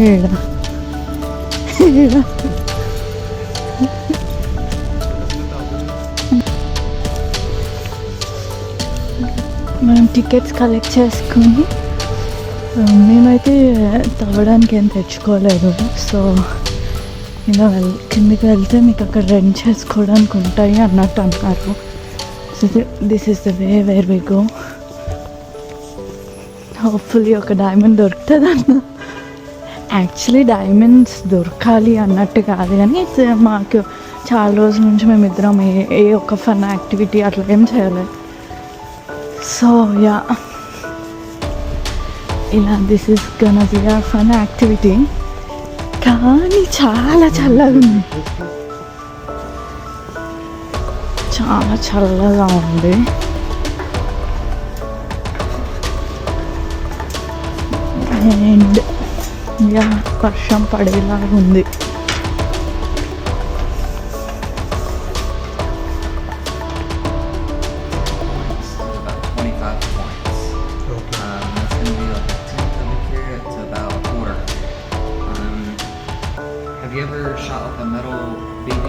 ఏడా ఏడా మనం టికెట్స్ కలెక్ట్ చేసుకుని మేమైతే తవ్వడానికి ఏం తెచ్చుకోలేదు. సో ఇలా కిందికి వెళ్తే మీకు అక్కడ రెంట్ చేసుకోవడానికి ఉంటాయి అన్నట్టు అన్నారు. So this is the way where we go. Hopefully ఒక డైమండ్ దొరుకుతుంది అన్న. యాక్చువల్లీ డైమండ్స్ దొరకాలి అన్నట్టు కాదు, కానీ మాకు చాలా రోజుల నుంచి మేమిద్దరం ఏ ఒక ఫన్ యాక్టివిటీ అట్లా ఏం చేయలేదు. సో యా, ఇలా దిస్ ఈస్ గonna be a fun యాక్టివిటీ. కానీ చాలా చల్లగా ఉంది, చాలా చల్లగా ఉంది. అండ్ యా, వర్షం పడేలాగా ఉంది. Have you ever shot like a metal BB,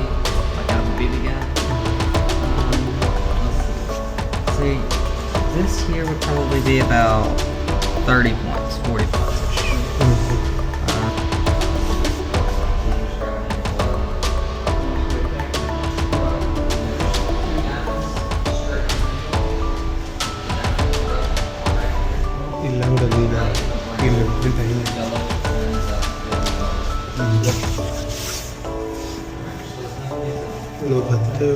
like out of a BB gun? Let's see. This here would probably be about 30 points, 40 points. Lo batteo.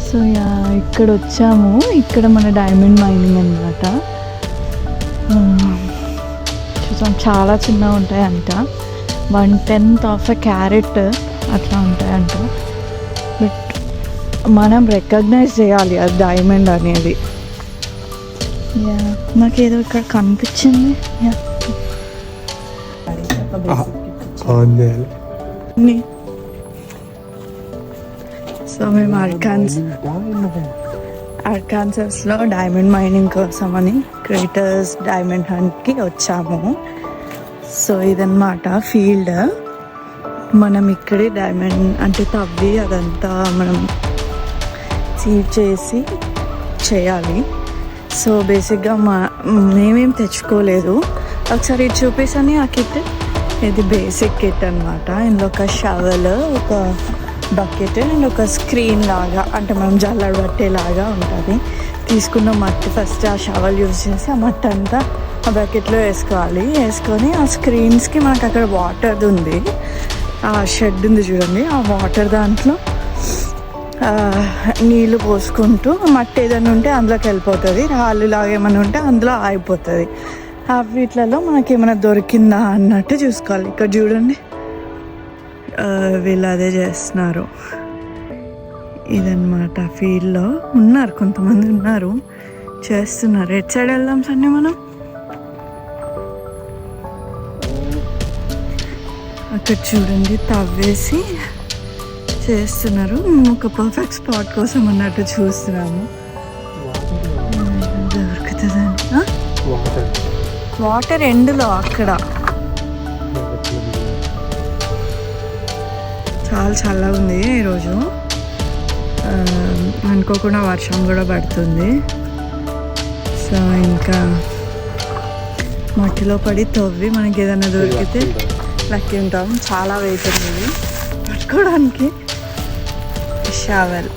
So yeah, ఇక్కడ వచ్చాము. ఇక్కడ మన డైమండ్ మైనింగ్ అన్నమాట. చూసాం, చాలా చిన్నగా ఉంటాయంట. 1/10 ఆఫ్ ఎ క్యారెట్ అట్లా ఉంటాయంట. బట్ మనం రికగ్నైజ్ చేయాలి అది డైమండ్ అనేది. యా, నాకేదో ఇక్కడ కనిపించింది. యా, సో మేము అర్కాన్సాస్లో డైమండ్ మైనింగ్ కోసం అని క్రేటర్స్ డైమండ్ హంట్కి వచ్చాము. సో ఇదన్నమాట ఫీల్డ్. మనం ఇక్కడే డైమండ్ అంటే తవ్వి అదంతా మనం సీడ్ చేసి చేయాలి. సో బేసిక్గా మేమేం తెచ్చుకోలేదు. ఒకసారి ఇది చూపిస్తాను ఆ కిట్. ఇది బేసిక్ కిట్ అనమాట. ఇందులో ఒక షవల్, ఒక బకెట్ అండ్ ఒక స్క్రీన్ లాగా, అంటే మనం జల్లెడ పట్టేలాగా ఉంటుంది. తీసుకున్న మట్టి ఫస్ట్ ఆ షవల్ యూజ్ చేసి ఆ మట్టి అంతా ఆ బకెట్లో వేసుకోవాలి. వేసుకొని ఆ స్క్రీన్స్కి మనకు అక్కడ వాటర్ది ఉంది, ఆ షెడ్ ఉంది చూడండి, ఆ వాటర్ దాంట్లో నీళ్ళు పోసుకుంటూ మట్టి ఏదైనా ఉంటే అందులోకి వెళ్ళిపోతుంది, రాళ్ళు లాగా ఏమైనా ఉంటే అందులో ఆగిపోతుంది. వీటిలలో మనకి ఏమైనా దొరికిందా అన్నట్టు చూసుకోవాలి. ఇక్కడ చూడండి, వీళ్ళు అదే చేస్తున్నారు. ఇదన్నమాట ఫీల్డ్లో ఉన్నారు, కొంతమంది ఉన్నారు చేస్తున్నారు. ఎటు సైడ్ వెళ్దాం సన్ని మనం? అక్కడ చూడండి తవ్వేసి చేస్తున్నారు. ఒక పర్ఫెక్ట్ స్పాట్ కోసం అన్నట్టు చూస్తున్నాము. దొరుకుతుందండి వాటర్ ఎండ్లో అక్కడ. చాలా చల్లగా ఉంది ఈరోజు. అనుకోకుండా వర్షం కూడా పడుతుంది. సో ఇంకా మట్టిలో పడి తవ్వి మనకి ఏదైనా దొరికితే లక్కీ ఉంటాం. చాలా వెయిట్ ఉంది పట్టుకోవడానికి. షవల్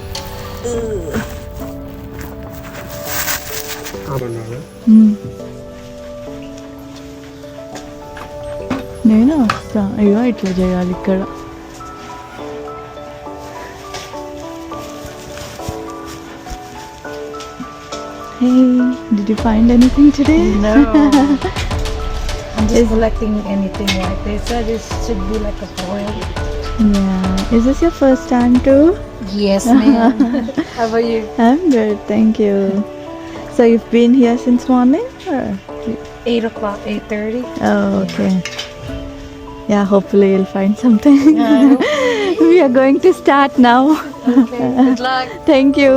నేను వస్తా. అయ్యో ఇట్లా చేయాలి ఇక్కడ. Hey, did you find anything today? No. I'm just collecting anything like they said it should be like a foil. Yeah. Is this your first time too? Yes, ma'am. How about you? I'm good, thank you. So you've been here since morning? Or? 8 o'clock, 8:30. Oh, okay. Yeah, hopefully you'll find something. Yeah, We are going to start now. Okay, good luck. Thank you.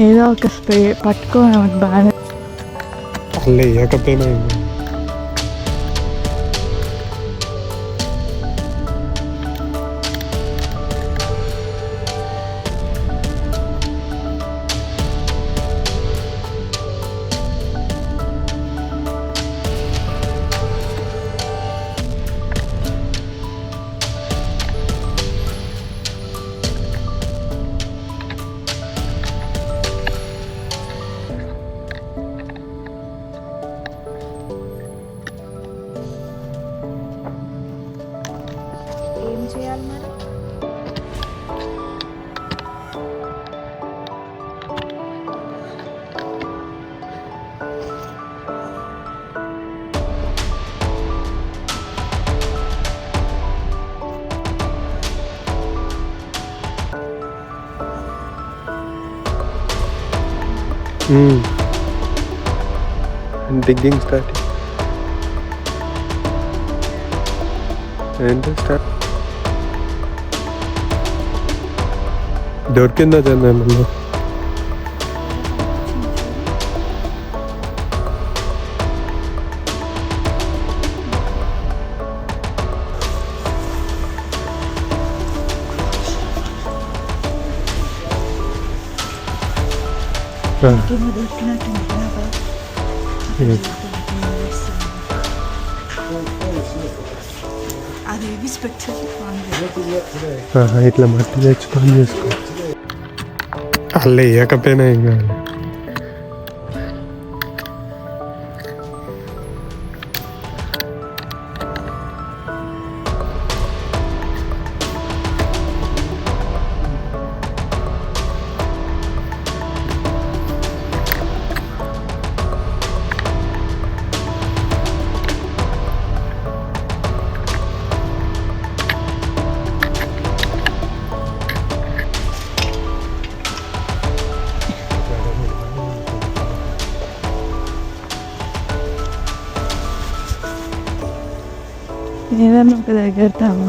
ఏదో ఒక spray పట్టుకో నాకు బాగా అల్లే వేయకపోయినా ఏం కాదు. ఏం చేయాలి మరి? డిగ్గింగ్ స్టార్ట్ ఏంటి స్టార్ట్ దొరికిందా చందనంలో అదేవి స్పెక్ట్రల్ ఇట్లా మట్టి తెచ్చుకొని చేసుకో అల్లే వేయకపోయినా ఏం కాదు ఏదన్నా ఒక దగ్గర తాము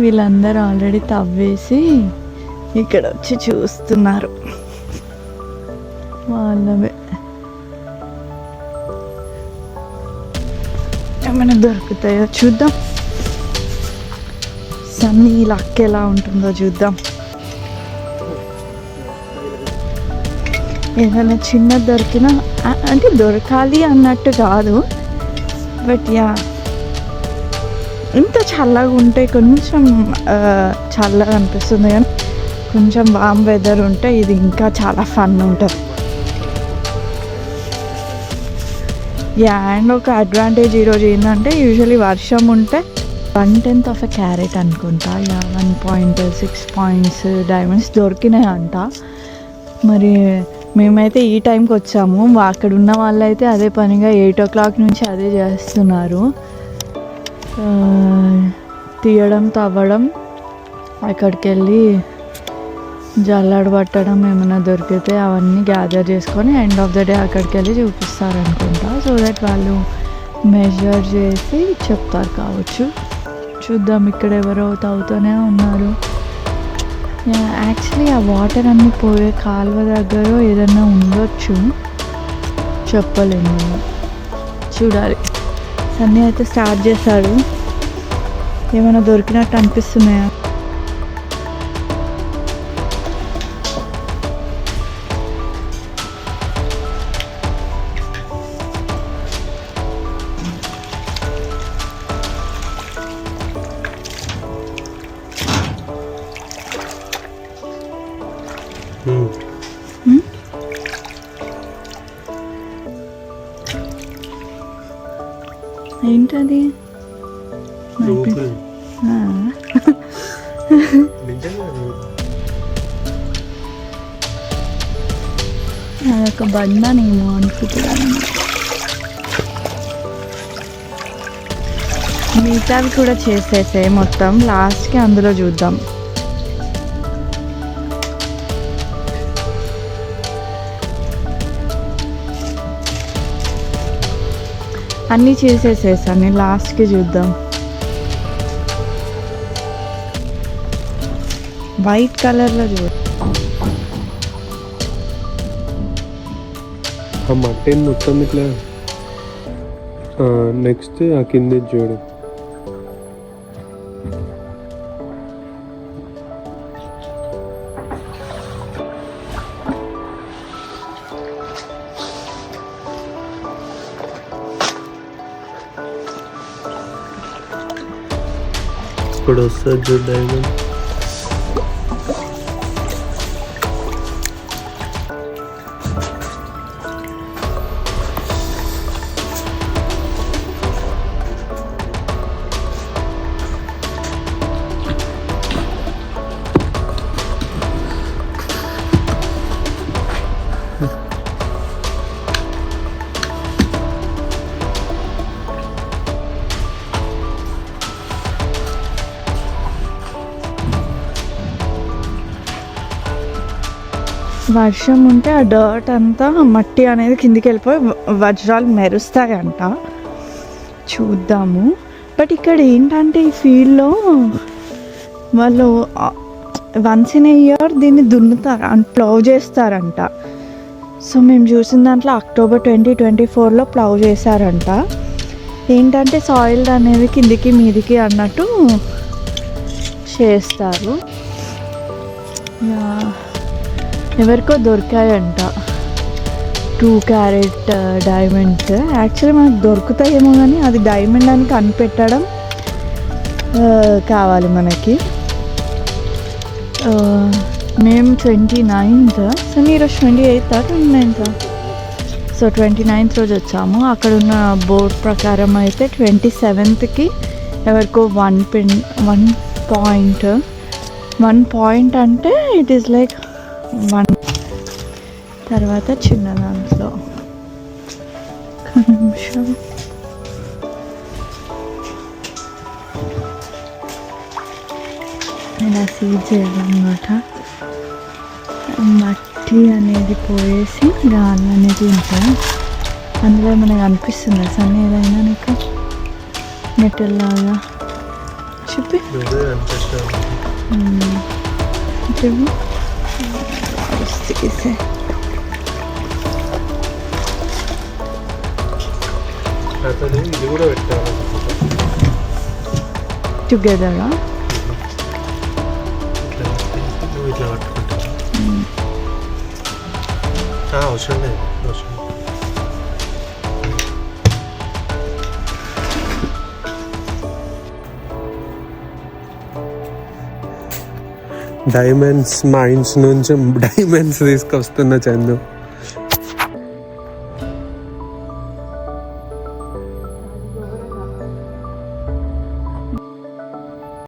వీళ్ళందరూ ఆల్రెడీ తవ్వేసి ఇక్కడ వచ్చి చూస్తున్నారు వాళ్ళవే ఏమైనా దొరుకుతాయో చూద్దాం. సన్నీ లక్ ఎలా ఉంటుందో చూద్దాం. ఏదైనా చిన్నది దొరికినా అంటే దొరకాలి అన్నట్టు కాదు, బట్ యా ఇంత చల్లగా ఉంటే కొంచెం చల్లగా అనిపిస్తుంది, కానీ కొంచెం వామ్ వెదర్ ఉంటే ఇది ఇంకా చాలా ఫన్ ఉంటుంది. యా అండ్ ఒక అడ్వాంటేజ్ ఈరోజు ఏంటంటే యూజువలీ వర్షం ఉంటే 1/10 ఆఫ్ ఎ క్యారెట్ అనుకుంటా, యా 1.6 పాయింట్స్ డైమండ్స్ దొరికినాయి అంట. మరి మేమైతే ఈ టైంకి వచ్చాము, అక్కడ ఉన్న వాళ్ళైతే అదే పనిగా 8 o'clock నుంచి అదే చేస్తున్నారు. తీయడం తవ్వడం, అక్కడికి వెళ్ళి జల్లెడ పట్టడం, ఏమైనా దొరికితే అవన్నీ గ్యాదర్ చేసుకొని ఎండ్ ఆఫ్ ద డే అక్కడికి వెళ్ళి చూపిస్తారు అనుకుంటా. సో దట్ వాళ్ళు మెజర్ చేసి చెప్తారు కావచ్చు. చూద్దాం. ఇక్కడ ఎవరో తవ్వుతూనే ఉన్నారు. యాక్చువల్లీ ఆ వాటర్ అన్నీ పోయే కాలువ దగ్గర ఏదన్నా ఉండొచ్చు, చెప్పలేము, చూడాలి. సన్నీ అయితే స్టార్ట్ చేశాడు. ఏమైనా దొరికినట్టు అనిపిస్తున్నాయా? ఏంటది? నిజంగా అదొక బండనేమో అనుకుంటున్నాను. మిగతావి కూడా చేసేసే మొత్తం లాస్ట్కి అందులో చూద్దాం. అన్నీ చేసేసేసాను, లాస్ట్కి చూద్దాం. వైట్ కలర్లో ఆ మట్టిని మొత్తం ఇట్లా నెక్స్ట్ ఆ కింద చూడు. ఇప్పుడు వస్తుంది చూడు డైమండ్. వర్షం ఉంటే ఆ డర్ట్ అంతా మట్టి అనేది కిందికి వెళ్ళిపోయి వజ్రాలు మెరుస్తాయంట. చూద్దాము. బట్ ఇక్కడ ఏంటంటే ఈ ఫీల్డ్లో వాళ్ళు వన్స్ ఇన్ ఏ ఇయర్ దీన్ని దున్నుతారు అండ్ ప్లవ్ చేస్తారంట. సో మేము చూసిన దాంట్లో అక్టోబర్ 2024లో ప్లవ్ చేశారంట. ఏంటంటే సాయిల్ అనేది కిందికి మీదికి అన్నట్టు చేస్తారు. ఎవరికో దొరికాయంట 2 క్యారెట్ డైమండ్స్. యాక్చువల్లీ మనకు దొరుకుతాయేమో కానీ అది డైమండ్ అని కనిపెట్టడం కావాలి మనకి. మేము 29th, సో ఈరోజు 28th 29th, సో 29th రోజు వచ్చాము. అక్కడ ఉన్న బోర్డ్ ప్రకారం అయితే 27th ఎవరికో 1 పాయింట్ అంటే ఇట్ ఈస్ లైక్ 1. తర్వాత చిన్న దాంట్లో నిమిషం ఇలా సీడ్ చేయాలన్నమాట. మట్టి అనేది పోయేసి రాళ్ళు అనేది ఉంటాయి. అందులో మనకు అనిపిస్తుంది సన్ ఏదైనా నీకు మెటల్ లాగా చెప్పి తీసే ఇది కూడా పెట్టాలి టుగెదరా. ఇట్లా పట్టుకుంటా అవసరం లేదు. డైమండ్స్ మైన్స్ నుంచి డైమండ్స్ తీసుకొస్తున్న చందు.